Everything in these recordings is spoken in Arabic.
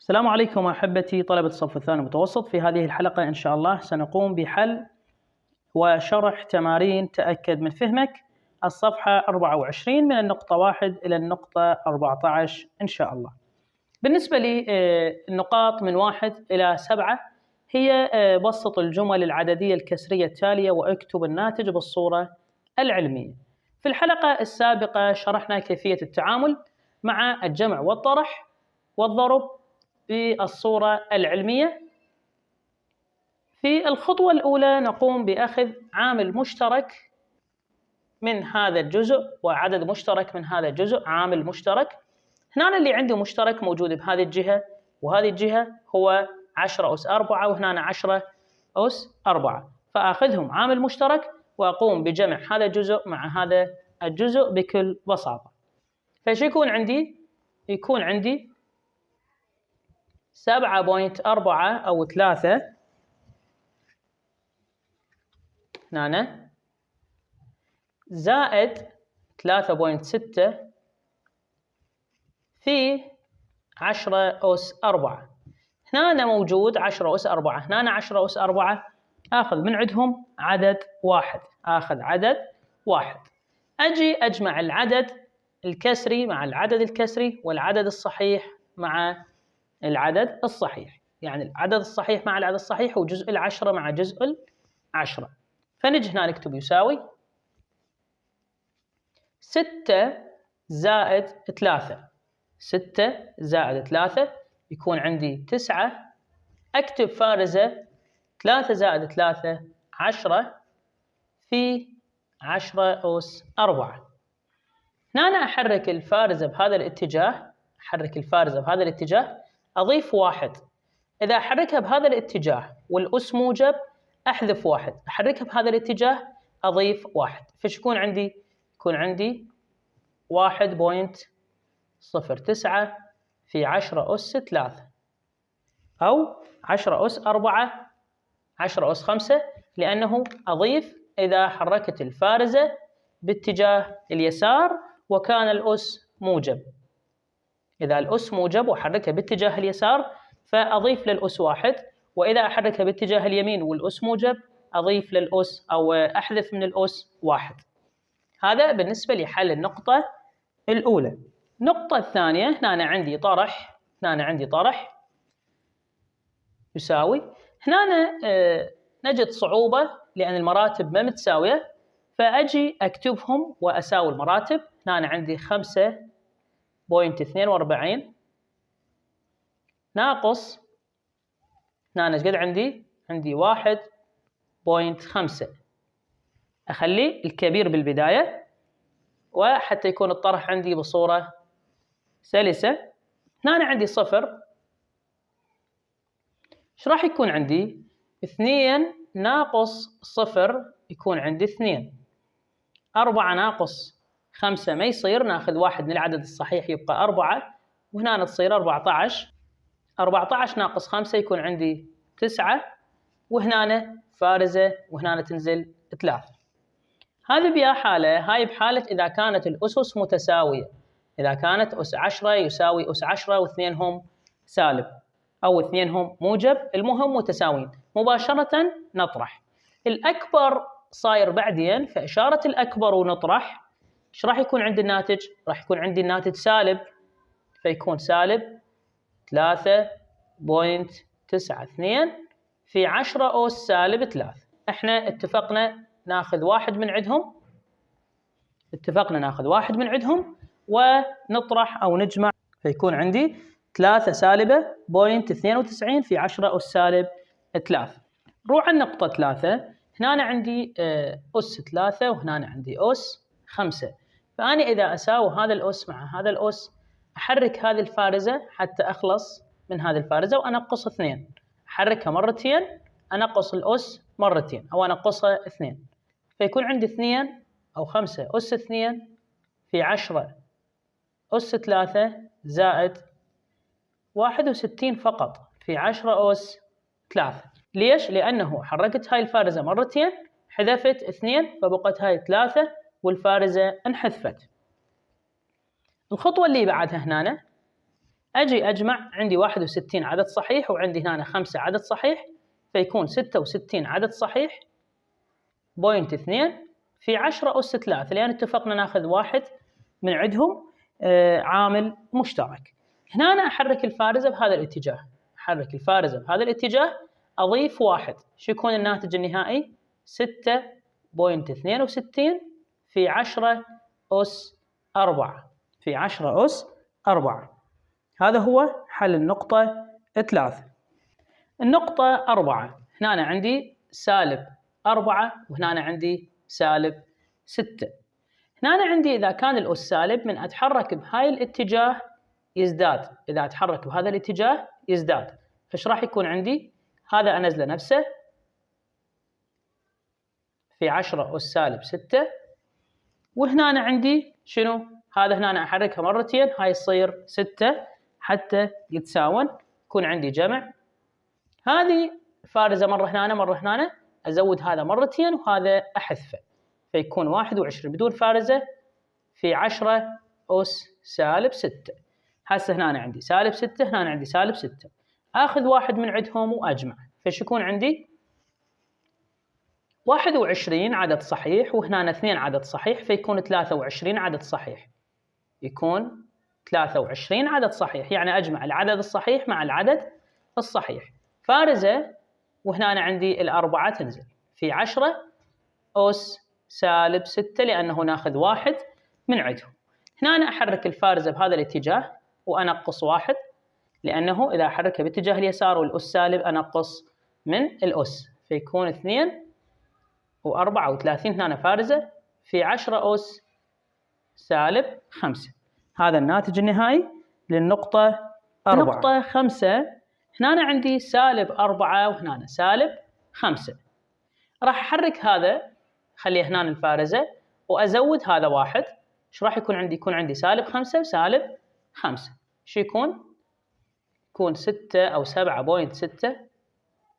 السلام عليكم أحبتي طلبة الصف الثاني المتوسط. في هذه الحلقة إن شاء الله سنقوم بحل وشرح تمارين تأكد من فهمك الصفحة 24 من النقطة 1 إلى النقطة 14 إن شاء الله. بالنسبة لي النقاط من 1 إلى 7 هي بسط الجمل العددية الكسرية التالية واكتب الناتج بالصورة العلمية. في الحلقة السابقة شرحنا كيفية التعامل مع الجمع والطرح والضرب بالصورة العلمية. في الخطوة الأولى نقوم بأخذ عامل مشترك من هذا الجزء وعدد مشترك من هذا الجزء. عامل مشترك هنا اللي عندي مشترك موجود بهذه الجهة وهذه الجهة هو 10 أس 4 وهنا 10 أس 4، فأخذهم عامل مشترك وأقوم بجمع هذا الجزء مع هذا الجزء بكل بساطة. فإيش يكون عندي؟ يكون عندي 7.4 أو 3 هنا زائد 3.6 في 10 أس 4. هنا موجود 10 أس 4، هنا 10 أس 4، آخذ من عندهم عدد واحد، آخذ عدد واحد. أجي أجمع العدد الكسري مع العدد الكسري والعدد الصحيح مع العدد الصحيح، يعني العدد الصحيح مع العدد الصحيح وجزء العشرة مع جزء العشرة. فنجي هنا نكتب يساوي 6 زائد 3، 6 زائد 3 يكون عندي 9. أكتب فارزة 3 زائد 3 10 في 10 أس 4. هنا أنا أحرك الفارزة بهذا الاتجاه، أحرك الفارزة بهذا الاتجاه، أضيف واحد. إذا أحركها بهذا الاتجاه والأس موجب أحذف واحد، أحركها بهذا الاتجاه أضيف واحد. فإيش يكون عندي؟ يكون عندي 1.09 في 10 أس 3 أو 10 أس 4 10 أس 5، لأنه أضيف إذا حركت الفارزة باتجاه اليسار وكان الأس موجب. إذا الأس موجب وحركها باتجاه اليسار فأضيف للأس واحد، وإذا أحركها باتجاه اليمين والأس موجب أضيف للأس أو أحذف من الأس واحد. هذا بالنسبة لحل النقطة الأولى. النقطة الثانية هنا أنا عندي طرح، هنا أنا عندي طرح يساوي، هنا أنا نجد صعوبة لأن المراتب ما متساوية، فأجي أكتبهم وأساوي المراتب. هنا أنا عندي 5.42 ناقص، هنا أنا إيش قد عندي؟ عندي 1.5. أخلي الكبير بالبداية وحتى يكون الطرح عندي بصورة سلسة. هنا أنا عندي 0، إيش راح يكون عندي؟ 2 ناقص 0 يكون عندي 2. 4 ناقص 5 ما يصير، ناخذ واحد من العدد الصحيح يبقى 4، وهنا تصير 14. 14 ناقص 5 يكون عندي 9، وهنا فارزة وهنا تنزل 3. هذه بها حالة، هاي بحالة إذا كانت الأسس متساوية، إذا كانت أس 10 يساوي أس 10 واثنينهم سالب أو اثنينهم موجب، المهم متساويين، مباشرة نطرح. الأكبر صاير بعدين، فإشارة الأكبر ونطرح، إيش راح يكون عندي الناتج؟ راح يكون عندي الناتج سالب، فيكون سالب 3.92 في 10 أس سالب 3. احنا اتفقنا ناخذ واحد من عندهم، اتفقنا ناخذ واحد من عندهم ونطرح أو نجمع، فيكون عندي 3 سالبة 0.92 في 10 أس سالب 3. نروح على النقطة 3. هنا أنا عندي أس 3 وهنا أنا عندي أس 5، فأنا إذا أساوي هذا الأس مع هذا الأس أحرك هذه الفارزة حتى أخلص من هذه الفارزة وأنقص 2، أحركها مرتين أنقص الأس مرتين أو أنقصها 2، فيكون عندي 2 أو 5 أس 2 في 10 أس 3 زائد 61 فقط في 10 أس 3. ليش؟ لأنه حركت هاي الفارزة مرتين، حذفت 2 فبقت هاي 3 والفارزة انحذفت. الخطوة اللي بعدها هنا أجي أجمع، عندي 61 عدد صحيح وعندي هنا 5 عدد صحيح، فيكون 66 عدد صحيح بوينت 2 في 10 أس 3، لأن اتفقنا ناخذ واحد من عندهم عامل مشترك. هنا أنا أحرك الفارزة بهذا الاتجاه، أحرك الفارزة بهذا الاتجاه، أضيف واحد، شو يكون الناتج النهائي؟ 6.62 في 10 أس 4 في 10 أس 4. هذا هو حل النقطة 3. النقطة 4 هنا أنا عندي -4 وهنا أنا عندي -6. هنا أنا عندي إذا كان الأس سالب من أتحرك بهاي الاتجاه يزداد، إذا أتحرك بهذا الاتجاه يزداد، فإيش راح يكون عندي؟ هذا أنزله نفسه في 10 أس -6، وهنا أنا عندي شنو؟ هذا هنا أنا أحركها مرتين، هاي تصير 6 حتى يتساون، يكون عندي جمع. هذه فارزة مرة هنا مرة هنا، أزود هذا مرتين وهذا أحذفه، فيكون 21 بدون فارزة في 10 أس -6. هسه هنا أنا عندي -6، هنا أنا عندي -6، آخذ واحد من عندهم وأجمع، فإيش يكون عندي؟ 21 عدد صحيح وهنا 2 عدد صحيح، فيكون 23 عدد صحيح، يكون 23 عدد صحيح، يعني أجمع العدد الصحيح مع العدد الصحيح. فارزة وهنا أنا عندي الأربعة تنزل في 10 أس -6، لأنه ناخذ واحد من عندهم. هنا أنا أحرك الفارزة بهذا الاتجاه وأنقص واحد، لأنه إذا أحركها باتجاه اليسار والأس سالب أنقص من الأس، فيكون 2 و34 هنا فارزة في 10 أس -5. هذا الناتج النهائي للنقطة 4. نقطة 5 هنا أنا عندي -4 وهنا -5، راح أحرك هذا، خليه هنا الفارزة وأزود هذا واحد، إيش راح يكون عندي؟ يكون عندي -5 و-5، شو يكون؟ يكون 6 أو 7.6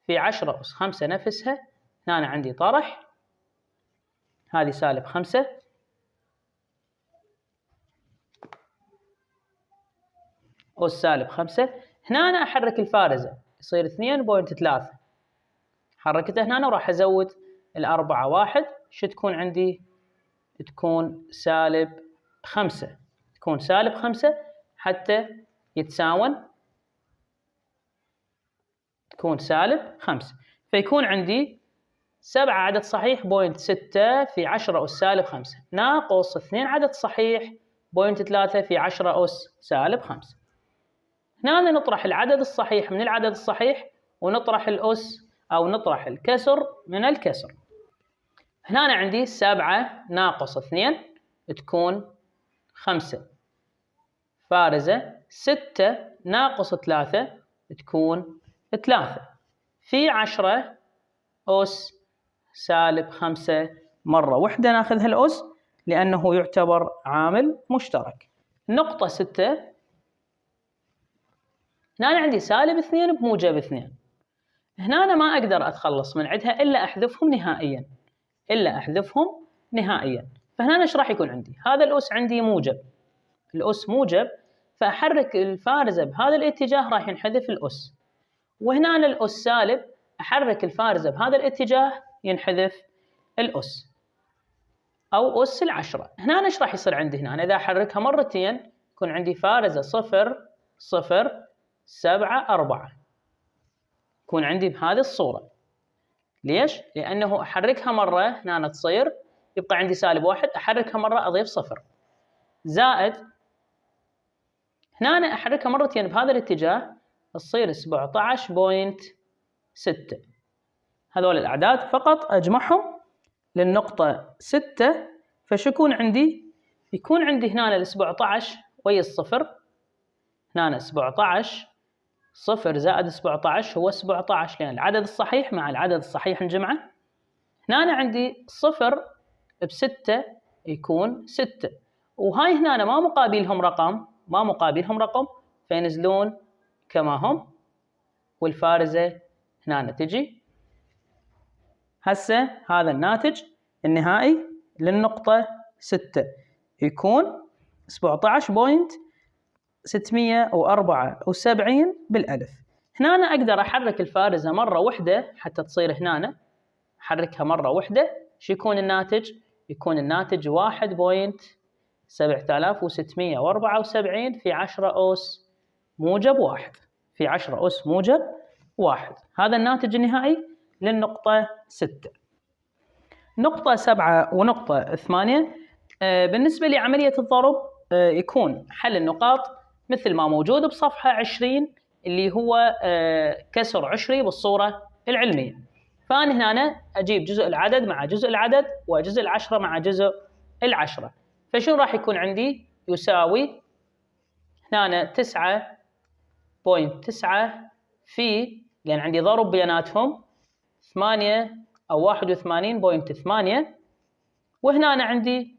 في 10 أس 5 نفسها، هنا أنا عندي طرح، هذه -5 أس -5. هنا أنا أحرك الفارزة يصير 2.3، حركته هنا وراح أزود الأربعة واحد، شو تكون عندي؟ تكون -5، تكون -5 حتى يتساون، تكون -5، فيكون عندي 7 عدد صحيح 0.6 في 10 أس -5 ناقص 2 عدد صحيح 0.3 في 10 أس -5. هنا نطرح العدد الصحيح من العدد الصحيح ونطرح الأس أو نطرح الكسر من الكسر. هنا أنا عندي 7 ناقص 2 تكون 5، فارزة 6 ناقص 3 تكون 3 في 10 أس -5 مرة واحدة ناخذها الأس لأنه يعتبر عامل مشترك. نقطة 6 هنا أنا عندي -2 بموجب 2، هنا أنا ما أقدر أتخلص من عندها إلا أحذفهم نهائيا، فهنا أنا إيش راح يكون عندي؟ هذا الأس عندي موجب، الأس موجب، فأحرك الفارزة بهذا الاتجاه راح ينحذف الأس، وهنا أنا الأس سالب، أحرك الفارزة بهذا الاتجاه ينحذف الأس أو أس 10. هنا أنا إيش راح يصير عندي؟ هنا أنا إذا أحركها مرتين يكون عندي فارزة 0 0 7 4، يكون عندي بهذه الصورة. ليش؟ لأنه أحركها مرة هنا تصير يبقى عندي -1، أحركها مرة أضيف 0، زائد هنا أنا أحركها مرتين بهذا الاتجاه تصير 17.6. هذول الأعداد فقط أجمعهم للنقطة 6، فشو يكون عندي؟ يكون عندي هنا 17 ويا الصفر، هنا 17 0 زائد 17 هو 17، لأن العدد الصحيح مع العدد الصحيح نجمعه. هنا أنا عندي 0 ب6 يكون 6، وهاي هنا أنا ما مقابلهم رقم، فينزلون كما هم، والفارزة هنا تجي. هسه هذا الناتج النهائي للنقطة 6 يكون 17.6 674 بالألف. هنا أنا أقدر أحرك الفارزة مرة واحدة حتى تصير هنا، أحركها مرة واحدة. شو يكون الناتج؟ يكون الناتج 1.7674 في 10 أس موجب 1 في 10 أس موجب 1. هذا الناتج النهائي للنقطة 6. نقطة 7 ونقطة 8 بالنسبة لعملية الضرب يكون حل النقاط مثل ما موجود بصفحة 20 اللي هو كسر عشري بالصورة العلمية. فأنا هنا أجيب جزء العدد مع جزء العدد وجزء العشرة مع جزء العشرة. فشو راح يكون عندي؟ يساوي هنا 9.9 في، لأن عندي ضرب بيناتهم 8 أو 81.8، وهنا أنا عندي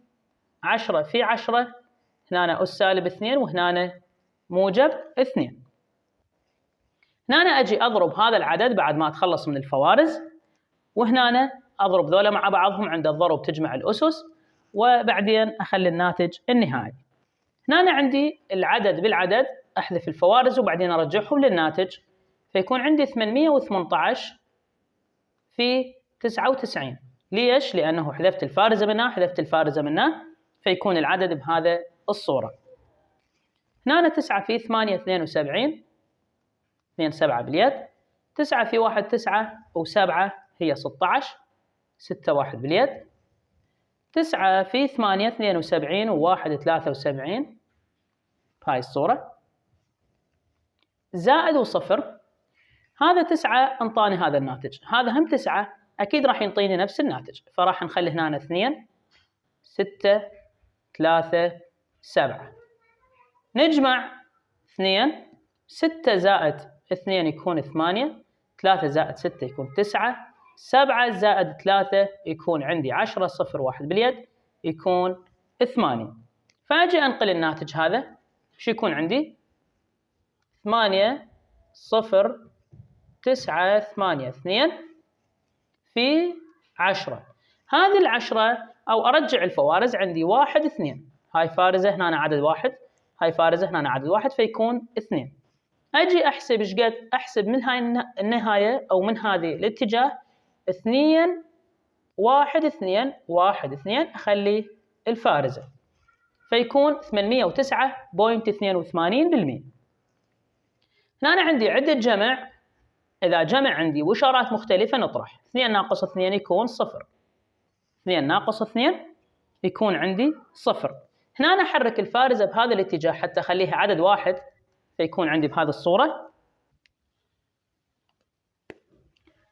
10 في 10، هنا أس سالب 2 وهنا موجب 2. هنا أنا أجي أضرب هذا العدد بعد ما أتخلص من الفوارز، وهنا أنا أضرب ذولا مع بعضهم، عند الضرب تجمع الأسس وبعدين أخلي الناتج النهائي. هنا أنا عندي العدد بالعدد أحذف الفوارز وبعدين أرجعهم للناتج، فيكون عندي 818 في 99. ليش؟ لأنه حذفت الفارزة منها حذفت الفارزة منها، فيكون العدد بهذا الصورة. هنا 9 في 8 72، 2 7 باليد. 9 في 1 9 و7 هي 16، 6 1 باليد. 9 في 8 72 و1 73 بهاي الصورة، زائد وصفر. هذا 9 انطاني هذا الناتج، هذا هم 9 أكيد راح ينطيني نفس الناتج، فراح نخلي هنا 2 6 3 7. نجمع 2، 6 زائد 2 يكون 8، 3 زائد 6 يكون 9، 7 زائد 3 يكون عندي 10 0 1 باليد يكون 8. فأجي أنقل الناتج هذا، شو يكون عندي؟ 8 0 9 8 2 في 10. هذه العشرة أو أرجع الفوارز عندي 1 2، هاي فارزة هنا عدد 1، هاي فارزة هنا عدد 1، فيكون 2. أجي أحسب إيش قد؟ أحسب من هاي النهاية أو من هذه الاتجاه 2 1 2 1 2، أخلي الفارزة فيكون 809.82%. هنا أنا عندي عدة جمع، إذا جمع عندي وإشارات مختلفة نطرح. 2 ناقص 2 يكون 0، 2 ناقص 2 يكون عندي 0. هنا أنا أحرك الفارزة بهذا الاتجاه حتى أخليها عدد 1، فيكون عندي بهذه الصورة.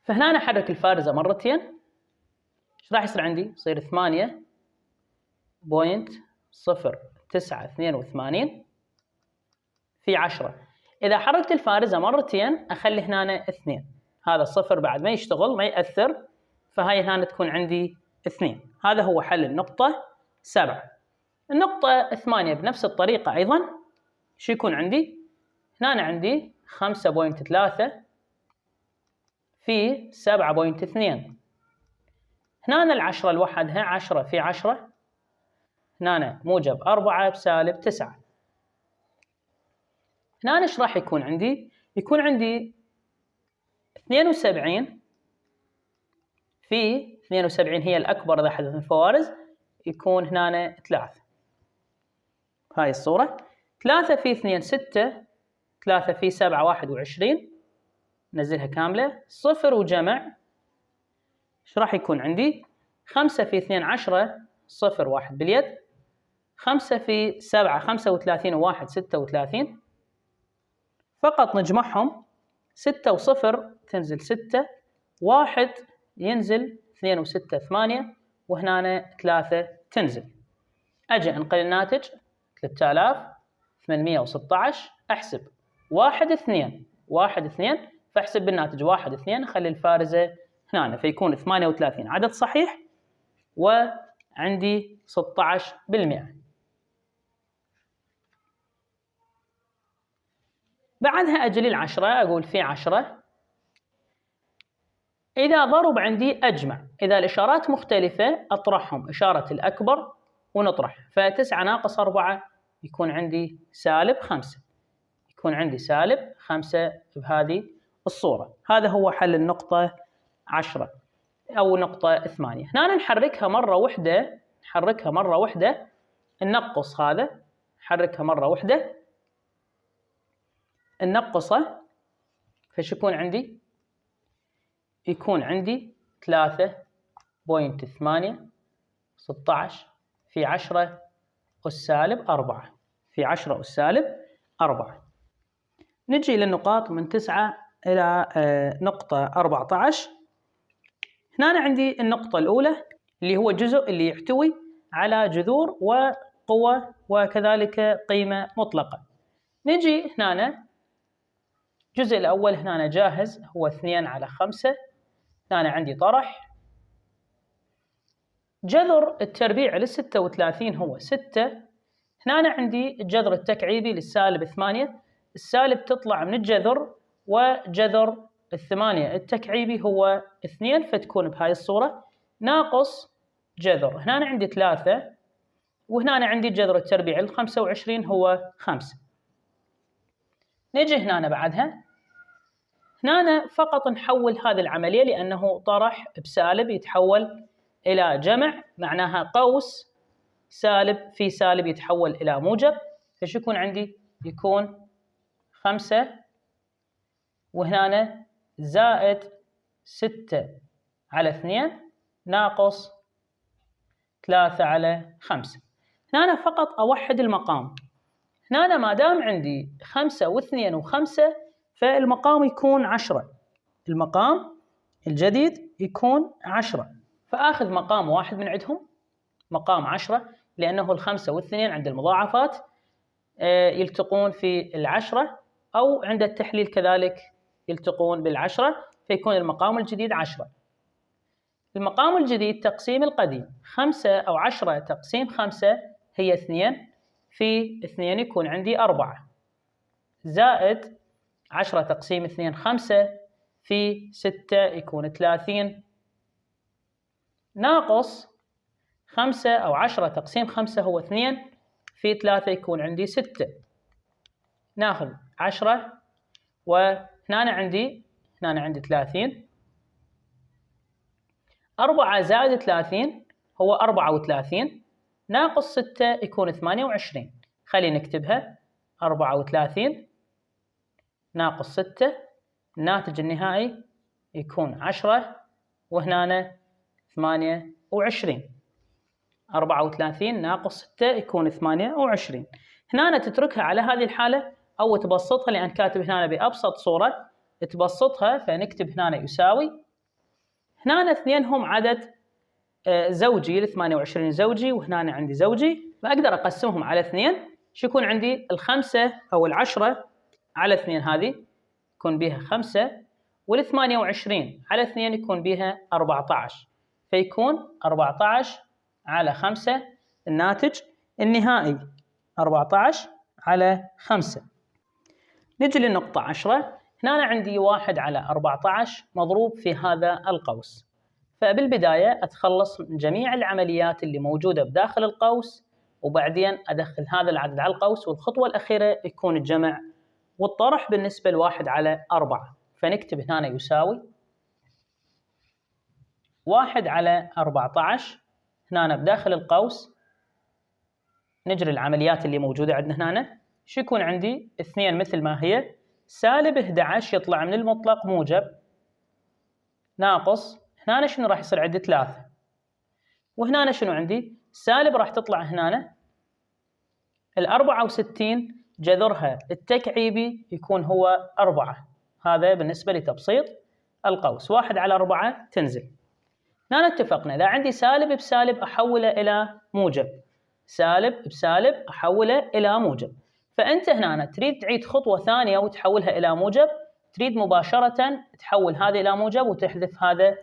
فهنا أنا أحرك الفارزة مرتين، إيش راح يصير عندي؟ يصير 8.0982 في 10. إذا حركت الفارزة مرتين أخلي هنا 2، هذا الصفر بعد ما يشتغل ما يأثر، فهاي هنا تكون عندي 2. هذا هو حل النقطة 7. النقطة 8 بنفس الطريقة أيضا، شو يكون عندي؟ هنا عندي 5.3 في 7.2. هنا العشرة لوحدها 10 في 10، هنا موجب 4 بسالب 9. هنا ايش راح يكون عندي؟ يكون عندي 72 في 72 هي الأكبر إذا حذف الفوارز، يكون هنا 3 هاي الصورة. 3 في 2 6، 3 في 7 21، نزلها كاملة. 0 وجمع ايش راح يكون عندي؟ 5 في 2 10، 0 1 باليد. 5 في 7 35 و1 36، فقط نجمعهم. 6 و0 تنزل 6، 1 ينزل 2 و6 8، وهنا 3 تنزل. أجي أنقل الناتج 3816. أحسب 1 2 1 2، فأحسب بالناتج 1 2، أخلي الفارزة هنا فيكون 38 عدد صحيح وعندي 16%. بعدها أجي للعشرة، أقول في 10 إذا ضرب عندي أجمع، إذا الإشارات مختلفة أطرحهم، إشارة الأكبر ونطرح. ف9 ناقص 4 يكون عندي سالب 5. يكون عندي -5 بهذه الصورة. هذا هو حل النقطة 10 أو نقطة 8. هنا نحركها مرة واحدة، ننقص هذا، نحركها مرة واحدة، ننقصه، فش يكون عندي؟ يكون عندي 3.8 16 في 10 أس -4 في 10 أس -4. نجي للنقاط من 9 إلى نقطة 14. هنا أنا عندي النقطة الأولى اللي هو الجزء اللي يحتوي على جذور وقوة وكذلك قيمة مطلقة. نجي هنا الجزء الأول هنا جاهز، هو 2/5. هنا عندي طرح. جذر التربيع لل36 هو 6. هنا عندي الجذر التكعيبي لل8، السالب تطلع من الجذر، وجذر 8 التكعيبي هو 2، فتكون بهاي الصورة ناقص جذر. هنا عندي 3، وهنا عندي جذر التربيع ل25 هو 5. نجي هنا بعدها، هنا فقط نحول هذه العملية لأنه طرح بسالب يتحول إلى جمع، معناها قوس سالب في سالب يتحول إلى موجب، فش يكون عندي؟ يكون 5 وهنا زائد 6/2 ناقص 3/5. هنا فقط أوحد المقام. هنا ما دام عندي 5 و2 و5 فالمقام يكون 10. المقام الجديد يكون 10، فآخذ مقام واحد من عندهم، مقام 10، لأنه ال5 وال2 عند المضاعفات يلتقون في 10، أو عند التحليل كذلك يلتقون بال10، فيكون المقام الجديد 10. المقام الجديد تقسيم القديم 5 أو 10 تقسيم 5 هي 2 في 2 يكون عندي 4، زائد 10 تقسيم 2 5 في 6 يكون 30، ناقص 5 أو 10 تقسيم 5 هو 2 في 3 يكون عندي 6. ناخذ 10 وهنا عندي 30، 4 زائد 30 هو 34، ناقص 6 يكون 28. خلينا نكتبها 34 ناقص 6، الناتج النهائي يكون 10 وهنا 28. 34 ناقص 6 يكون 28. هنا تتركها على هذه الحالة أو تبسطها، لأن كاتب هنا بأبسط صورة، تبسطها فنكتب هنا يساوي. هنا 2 هم عدد زوجي، ال 28 زوجي وهنا عندي زوجي، فأقدر أقسمهم على 2. شو يكون عندي؟ ال5 أو ال10 على 2 هذه يكون بها 5، وال28 على 2 يكون بها 14، فيكون 14 على 5 الناتج النهائي 14 على 5. نجي للنقطة 10. هنا عندي 1 على 14 مضروب في هذا القوس، فبالبداية أتخلص من جميع العمليات اللي موجودة بداخل القوس، وبعدين أدخل هذا العدد على القوس، والخطوة الأخيرة يكون الجمع والطرح بالنسبة ل1 على 4. فنكتب هنا يساوي 1 على 14. هنا بداخل القوس نجري العمليات اللي موجودة عندنا هنا. شو يكون عندي؟ 2 مثل ما هي، سالب 11 يطلع من المطلق موجب، ناقص هنا شنو راح يصير عندي؟ 3، وهنا شنو عندي؟ سالب راح تطلع هنا. ال 64 جذرها التكعيبي يكون هو 4. هذا بالنسبة لتبسيط القوس. 1 على 4 تنزل. هنا اتفقنا إذا عندي سالب بسالب أحوله إلى موجب، سالب بسالب أحوله إلى موجب. فأنت هنا تريد تعيد خطوة ثانية وتحولها إلى موجب، تريد مباشرة تحول هذا إلى موجب وتحذف هذا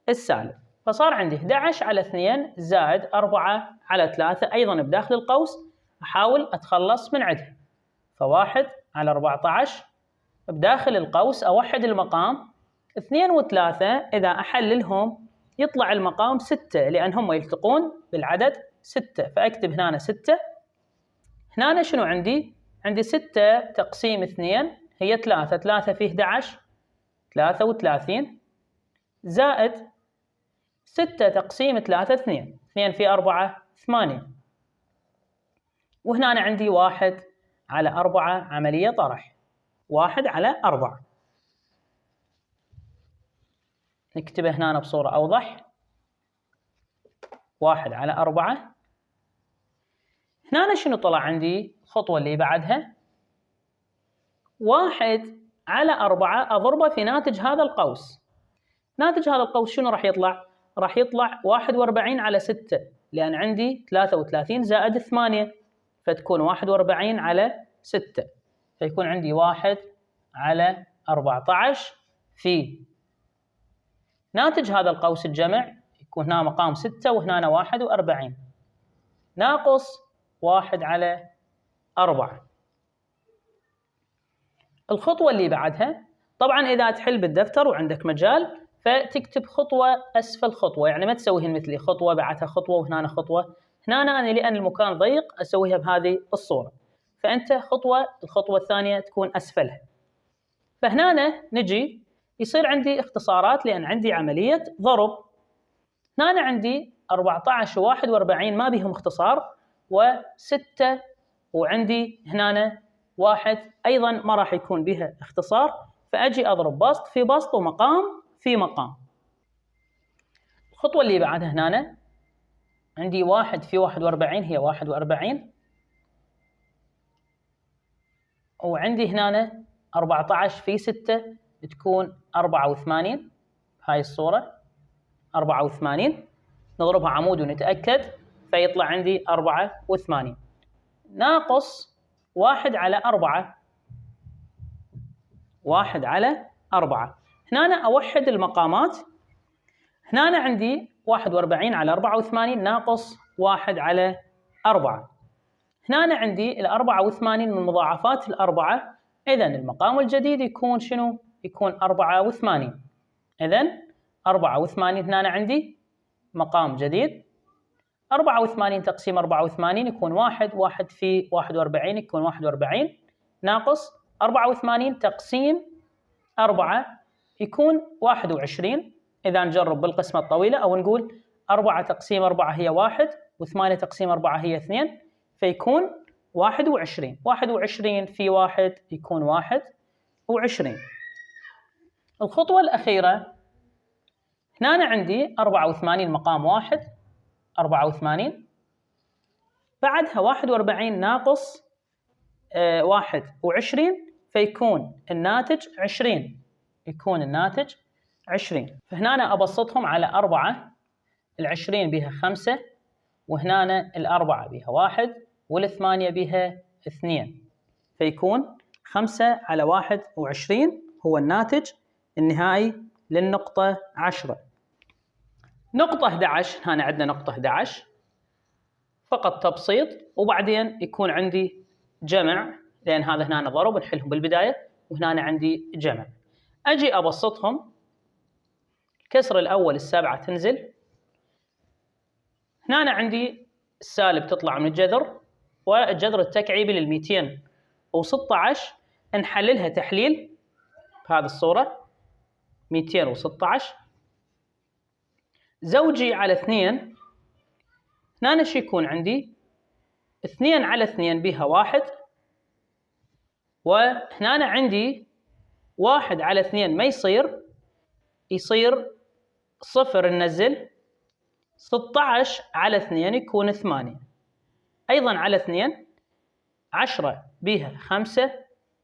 السالب. فصار عندي 11 على 2 زائد 4 على 3 أيضا بداخل القوس، أحاول أتخلص من عندها. ف1 على 14 بداخل القوس أوحد المقام. 2 و3 إذا أحللهم يطلع المقام 6، لأن هم يلتقون بالعدد 6، فأكتب هنا 6. هنا شنو عندي؟ عندي 6 تقسيم 2 هي 3. 3 في 11 33 زائد 6 تقسيم 3 2. 2 في 4 8. وهنا أنا عندي 1 على 4 عملية طرح. 1 على 4. نكتبه هنا بصورة أوضح. 1 على 4. هنا شنو طلع عندي؟ الخطوة اللي بعدها 1 على 4 أضربه في ناتج هذا القوس. ناتج هذا القوس شنو راح يطلع؟ راح يطلع 41 على 6، لأن عندي 33 زائد 8 فتكون 41 على 6، فيكون عندي 1 على 14 في ناتج هذا القوس الجمع يكون هنا مقام 6 وهنا 41 ناقص 1 على 4. الخطوة اللي بعدها طبعا إذا تحل بالدفتر وعندك مجال فتكتب خطوة أسفل خطوة، يعني ما تسويهن مثلي خطوة بعدها خطوة وهنا خطوة. هنا أنا لأن المكان ضيق أسويها بهذه الصورة، فأنت الخطوة الثانية تكون أسفلها. فهنا نجي يصير عندي اختصارات لأن عندي عملية ضرب. هنا عندي 14 و 41 ما بيهم اختصار، و6 وعندي هنا 1 أيضا ما راح يكون بها اختصار، فأجي أضرب بسط في بسط ومقام في مقام. الخطوة اللي بعدها هنا عندي 1 في 41 هي 41، وعندي هنا 14 في 6 تكون 84 هاي الصورة 84. نضربها عمود ونتأكد فيطلع عندي 84 ناقص 1 على 4. 1 على 4. هنا أوحد المقامات. هنا عندي 41 على 84 ناقص 1 على 4. هنا عندي ال 84 من مضاعفات الأربعة، إذن المقام الجديد يكون شنو؟ يكون 84. إذن 84 هنا عندي مقام جديد. 84 تقسيم 84 يكون 1. 1 في 41 يكون 41 ناقص 84 تقسيم 4 يكون 21. إذا نجرب بالقسمة الطويلة أو نقول 4 تقسيم 4 هي 1 و8 تقسيم 4 هي 2 فيكون 21. 21 في 1 يكون 21. الخطوة الأخيرة هنا عندي 84 مقام 1 84 بعدها 41 ناقص 21 فيكون الناتج 20. يكون الناتج 20. فهنا أنا أبسطهم على 4. 20 بها 5 وهنا 4 بها 1 وال8 بها 2 فيكون 5 على 21 هو الناتج النهائي للنقطة 10. نقطة 11 هنا عندنا نقطة 11 فقط تبسيط، وبعدين يكون عندي جمع لأن هذا هنا ضرب نحلهم بالبداية، وهنا عندي جمع. أجي أبسطهم. الكسر الأول 7 تنزل. هنا عندي السالب تطلع من الجذر، والجذر التكعيبي لل 216 نحللها تحليل بهذه الصورة 216 زوجي على 2. هنا شو يكون عندي؟ 2 على 2 بها 1 وهنا عندي 1 على 2 ما يصير 0 ننزل 16 على 2 يكون 8 أيضا على 2 10 بها 5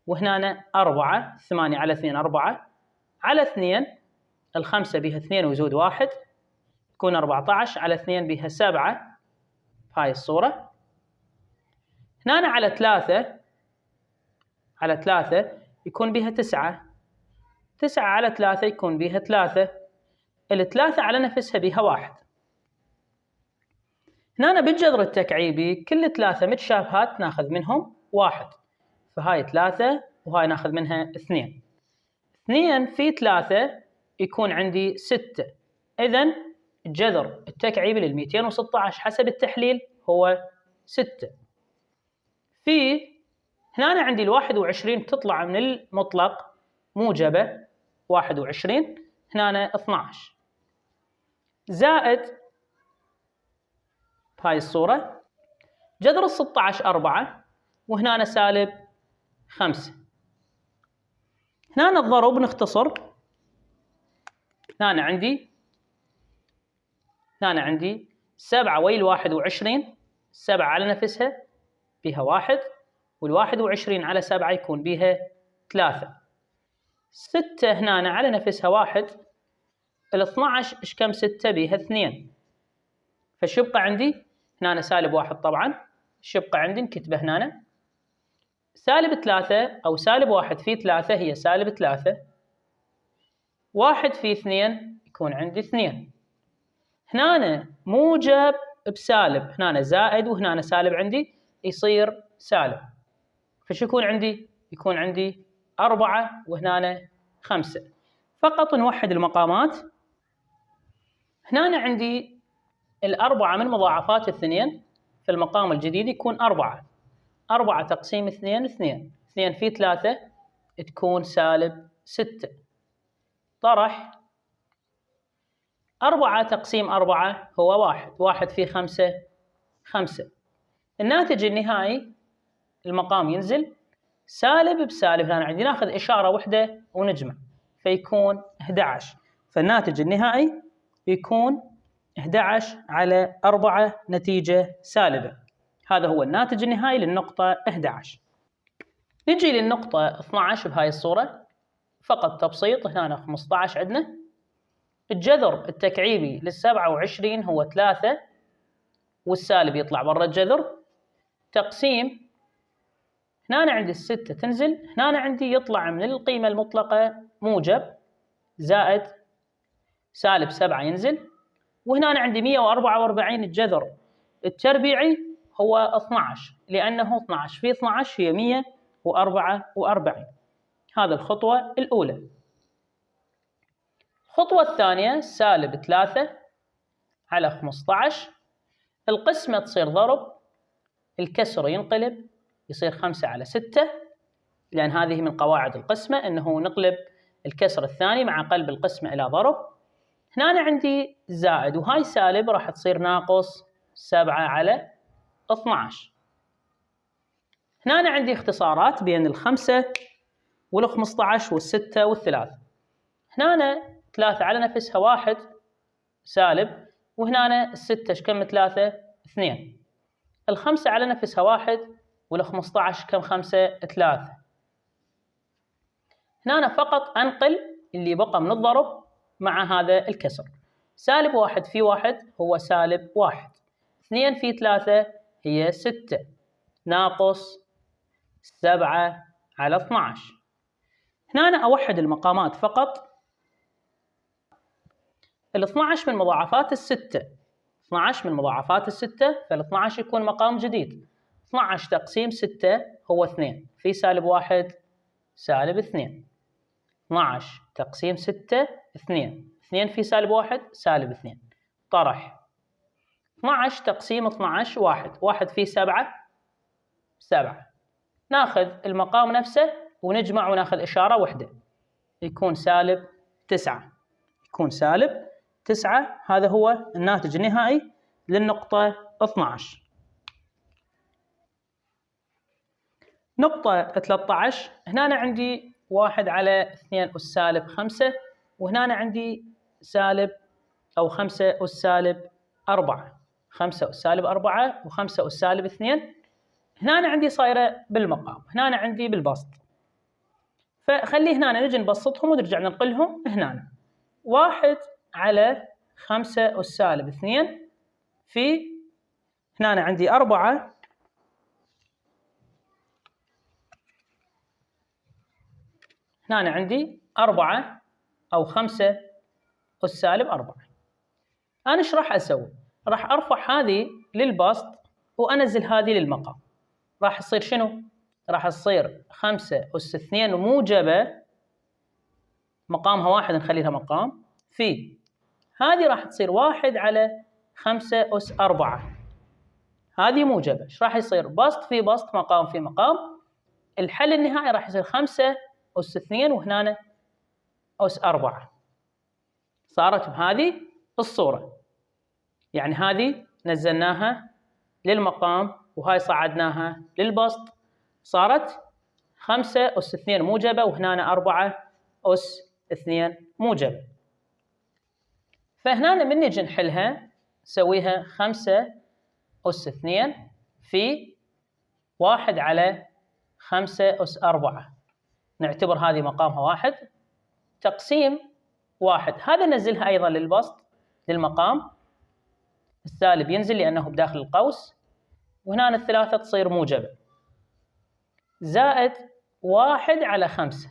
وهنا 4 8 على 2 4 على 2 الخمسة بها 2 ويزود 1 تكون 14 على 2 بها 7 بهاي الصورة. هنا على 3 يكون بها 9 على 3 يكون بها 3 ال3 على نفسها بها 1. هنا بالجذر التكعيبي كل 3 متشابهات ناخذ منهم 1 فهاي 3 وهاي ناخذ منها 2. 2 في 3 يكون عندي 6. إذن الجذر التكعيبي لل 216 حسب التحليل هو 6 في هنا أنا عندي ال21 تطلع من المطلق موجبة 21، هنا أنا 12 زائد بهاي الصورة جذر ال16 4 وهنا أنا سالب 5. هنا أنا الضرب نختصر، هنا أنا عندي 7 ويا ال21، 7 على نفسها بها 1 وال21 على 7 يكون بها 3، 6 هنا أنا على نفسها 1، ال12 إيش كم 6 بها 2، فش يبقى عندي؟ هنا أنا سالب 1 طبعا، إيش يبقى عندي؟ نكتبه هنا سالب 3 أو سالب 1 في 3 هي سالب 3، 1 في 2 يكون عندي 2. هنا أنا موجب بسالب، هنا أنا زائد وهنا أنا سالب عندي يصير سالب، فش يكون عندي؟ يكون عندي 4 وهنا أنا 5. فقط نوحد المقامات. هنا أنا عندي ال4 من مضاعفات الاثنين في المقام الجديد يكون 4 تقسيم 2 2 في 3 تكون سالب 6 طرح 4 تقسيم 4 هو 1 في 5 5. الناتج النهائي المقام ينزل سالب بسالب، هنا عندي ناخذ إشارة واحدة ونجمع فيكون 11، فالناتج النهائي بيكون 11 على 4 نتيجة سالبة. هذا هو الناتج النهائي للنقطة 11. نجي للنقطة 12 بهاي الصورة، فقط تبسيط. هنا 15 عندنا الجذر التكعيبي لل27 هو 3 والسالب يطلع برا الجذر تقسيم، هنا أنا عندي ال6 تنزل، هنا أنا عندي يطلع من القيمة المطلقة موجب زائد سالب 7 ينزل، وهنا أنا عندي 144 الجذر التربيعي هو 12 لأنه 12 في 12 هي 144. هذا الخطوة الأولى. الخطوة الثانية سالب 3 على 15، القسمة تصير ضرب، الكسر ينقلب يصير 5 على 6، لأن هذه من قواعد القسمة أنه نقلب الكسر الثاني مع قلب القسمة إلى ضرب. هنا أنا عندي زائد وهاي سالب راح تصير ناقص 7 على 12. هنا أنا عندي اختصارات بين ال5 وال15 وال6 وال3. هنا أنا 3 على نفسها 1 سالب، وهنا أنا ال6 ايش كم 3 2، ال5 على نفسها 1 وال15 كم 5 3. هنا أنا فقط أنقل اللي بقى من الضرب مع هذا الكسر، سالب 1 في 1 هو سالب 1، 2 في 3 هي 6 ناقص 7 على 12. هنا أنا أوحد المقامات فقط، ال12 من مضاعفات ال6، 12 من مضاعفات ال6 فال12 يكون مقام جديد، 12 تقسيم 6 هو 2 في سالب 1 سالب 2، 12 تقسيم 6 2 في سالب 1 سالب 2 طرح 12 تقسيم 12 1 في 7 7. ناخذ المقام نفسه ونجمع وناخذ إشارة واحدة يكون سالب 9، يكون سالب 9. هذا هو الناتج النهائي للنقطة 12. نقطة 13 هنا أنا عندي 1 على 2 أس سالب 5، وهنا أنا عندي سالب أو 5 أس سالب 4، 5 أس سالب 4 و5 أس سالب 2. هنا أنا عندي صايرة بالمقام، هنا أنا عندي بالبسط، فخلي هنا نجي نبسطهم ونرجع ننقلهم. هنا 1 على 5 أس سالب 2 في هنا أنا عندي 4 هنا أنا عندي 4 أو 5 أس سالب 4. أنا إيش راح أسوي؟ راح أرفع هذه للبسط وأنزل هذه للمقام، راح تصير شنو؟ راح تصير 5 أس 2 موجبة مقامها 1 نخليها مقام، في هذه راح تصير 1 على 5 أس 4 هذه موجبة. إيش راح يصير؟ بسط في بسط مقام في مقام، الحل النهائي راح يصير 5 أس 2 وهنا أس 4. صارت بهذه الصورة. يعني هذه نزلناها للمقام وهاي صعدناها للبسط، صارت 5 أس 2 موجبة وهنا 4 أس 2 موجبة. فهنا من نجي نحلها نسويها 5 أس 2 في 1 على 5 أس 4. نعتبر هذه مقامها 1 تقسيم 1. هذا ننزلها أيضا للبسط للمقام، السالب ينزل لأنه بداخل القوس، وهنا الثلاثة تصير موجبة، زائد 1 على 5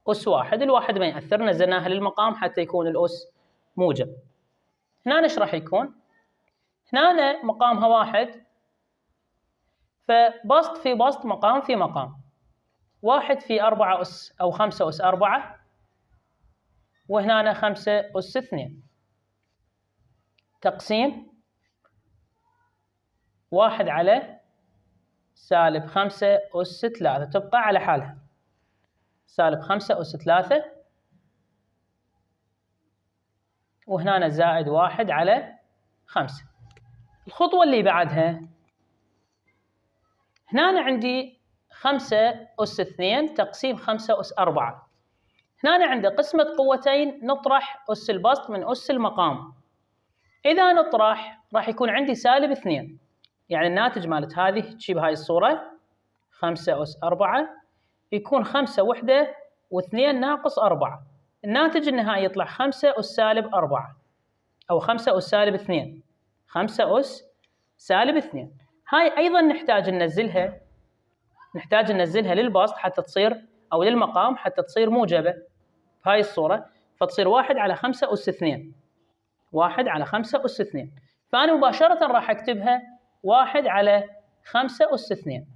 أس 1. الواحد ما يأثر، نزلناها للمقام حتى يكون الأس موجب. هنا ايش راح يكون؟ هنا مقامها 1، فبسط في بسط، مقام في مقام. 1 في 4 أس أو 5 أس 4، وهنا 5 أس 2 تقسيم 1 على سالب 5 أس 3 تبقى على حالها، سالب 5 أس 3 وهنا زائد 1 على 5. الخطوة اللي بعدها هنا عندي 5 أس 2 تقسيم 5 أس 4. هنا عندي قسمة قوتين، نطرح أس البسط من أس المقام. إذا نطرح راح يكون عندي سالب 2، يعني الناتج مالت هذه تجي بهاي الصورة 5 أس 4 يكون 5 وحدة و2 ناقص 4. الناتج النهائي يطلع 5 أس سالب 4 أو 5 أس سالب 2، 5 أس سالب 2. هاي أيضا نحتاج ننزلها للبسط حتى تصير، أو للمقام حتى تصير موجبة بهاي الصورة، فتصير 1 على 5 أس 2، 1 على 5 أس 2. فأنا مباشرة راح أكتبها 1 على 5 أس 2،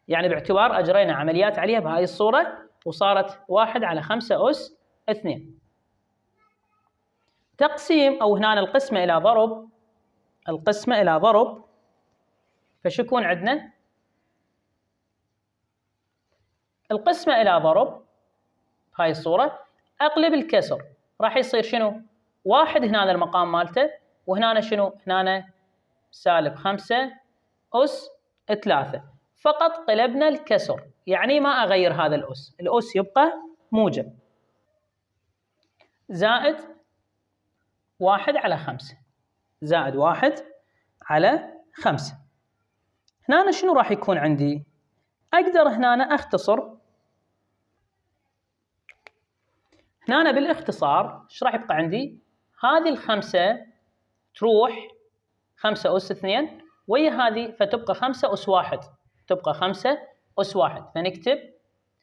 يعني باعتبار أجرينا عمليات عليها بهاي الصورة وصارت 1 على 5 أس 2. تقسيم أو هنا القسمة إلى ضرب، القسمة إلى ضرب، فشو يكون عندنا؟ القسمة إلى ضرب بهاي الصورة أقلب الكسر، راح يصير شنو؟ 1 هنا المقام مالته، وهنا شنو؟ هنا سالب 5 أس 3. فقط قلبنا الكسر، يعني ما أغير هذا الأس، الأس يبقى موجب، زائد 1 على 5، زائد 1 على 5. هنا شنو راح يكون عندي؟ أقدر هنا أختصر، هنا بالاختصار ايش راح يبقى عندي؟ هذه ال5 تروح 5 أس 2 ويا هذه، فتبقى 5 أس 1، تبقى 5 أس 1. فنكتب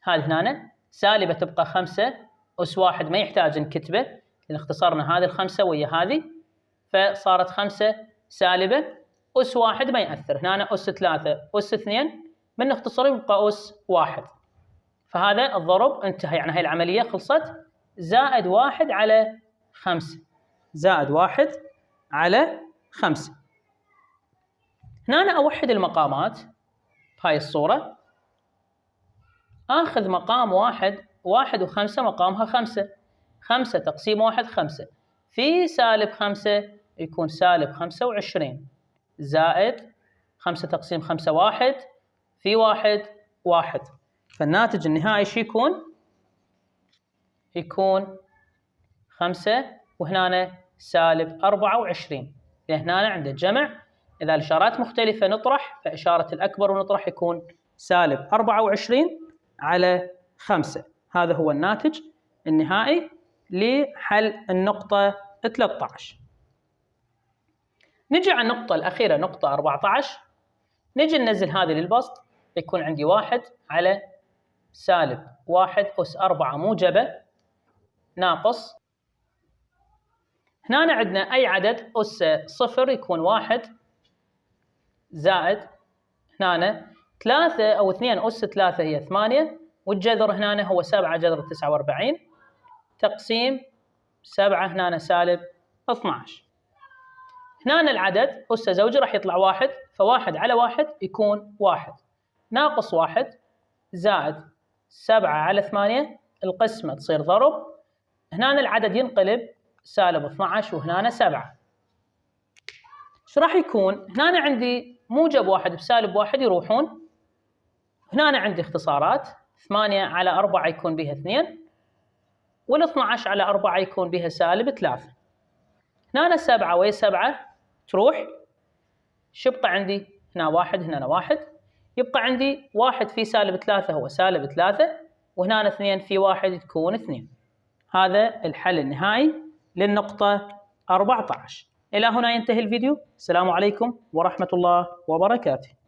هذه هنا سالبة تبقى 5 أس 1، ما يحتاج نكتبه لأن اختصرنا هذه ال5 ويا هذه، فصارت 5 سالبة أس 1 ما يأثر. هنا أس 3 أس 2 من نختصر يبقى أس 1. فهذا الضرب انتهى، يعني هاي العملية خلصت. زائد 1 على 5، زائد 1 على 5. هنا أنا أوحد المقامات بهاي الصورة، آخذ مقام 1 و5 مقامها 5، 5 تقسيم 1 5 في سالب 5 يكون سالب 25، زائد 5 تقسيم 5 1 في 1 1. فالناتج النهائي شو يكون؟ يكون 5 وهنا سالب 24، لأن هنا عنده جمع، إذا الإشارات مختلفة نطرح، فإشارة الأكبر ونطرح يكون سالب 24 على 5. هذا هو الناتج النهائي لحل النقطة 13. نجي على النقطة الأخيرة، نقطة 14. نجي ننزل هذه للبسط، يكون عندي 1 على سالب 1 أس 4 موجبة ناقص، هنا عندنا أي عدد أس 0 يكون 1، زائد هنا 3 أو 2 أس 3 هي 8، والجذر هنا هو 7 جذر 49 تقسيم 7 هنا سالب 12. هنا العدد أس زوجي راح يطلع 1، ف1 على 1 يكون 1، ناقص 1 زائد 7 على 8 القسمة تصير ضرب، هنا العدد ينقلب سالب 12 وهنا 7. ايش راح يكون؟ هنا عندي موجب 1 بسالب 1 يروحون، هنا عندي اختصارات 8 على 4 يكون بها 2 وال12 على 4 يكون بها سالب 3. هنا 7 ويا 7 تروح، شو يبقى عندي؟ هنا 1 هنا 1، يبقى عندي 1 في سالب 3 هو سالب 3 وهنا 2 في 1 تكون 2. هذا الحل النهائي للنقطة 14. إلى هنا ينتهي الفيديو. السلام عليكم ورحمة الله وبركاته.